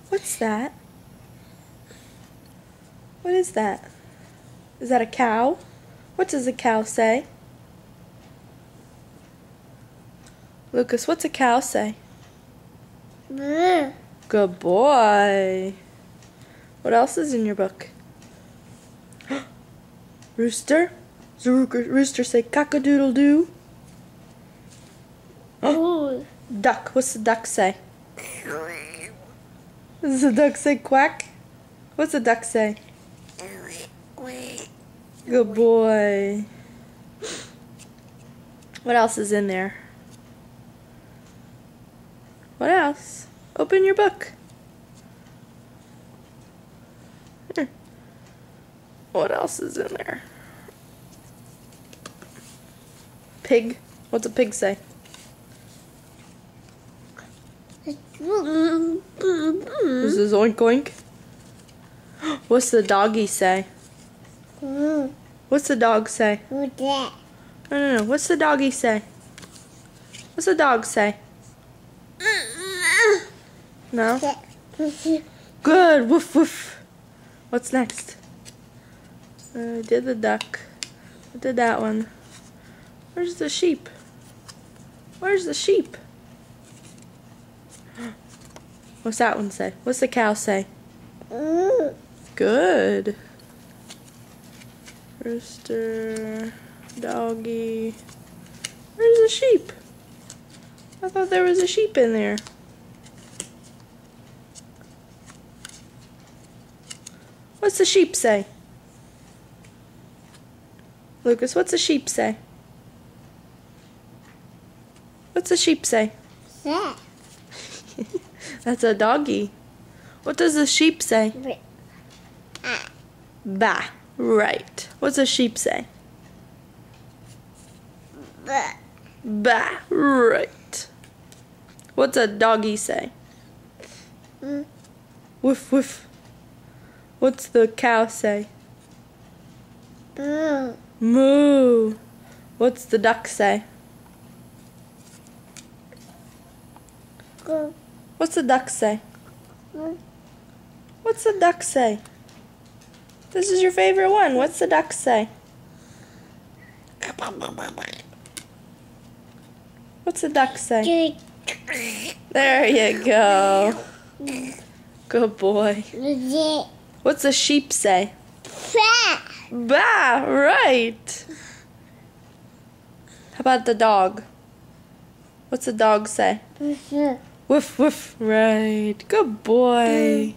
What's that? What is that? Is that a cow? What does a cow say? Lucas, what's a cow say? Moo. Good boy. What else is in your book? Rooster? Does the rooster say cock-a-doodle-doo? Ooh. Duck. What's the duck say? Does the duck say quack? What's the duck say? Good boy. What else is in there? What else? Open your book. Here. What else is in there? Pig. What's a pig say? This is oink oink. What's the doggy say? What's the dog say? No. What's the doggy say? What's the dog say? No? Good. Woof woof. What's next? I did the duck. I did that one. Where's the sheep? Where's the sheep? What's that one say? What's the cow say? Good. Rooster, doggy. Where's the sheep? I thought there was a sheep in there. What's the sheep say? Lucas, what's the sheep say? What's the sheep say? That's a doggy. What does the sheep say? Bah. Right. What's a sheep say? Bah. Right. What's a doggy say? Woof woof. What's the cow say? Moo. What's the duck say? What's the duck say? What's the duck say? This is your favorite one. What's the duck say? What's the duck say? There you go. Good boy. What's the sheep say? Bah, right. How about the dog? What's the dog say? Woof woof, right. Good boy.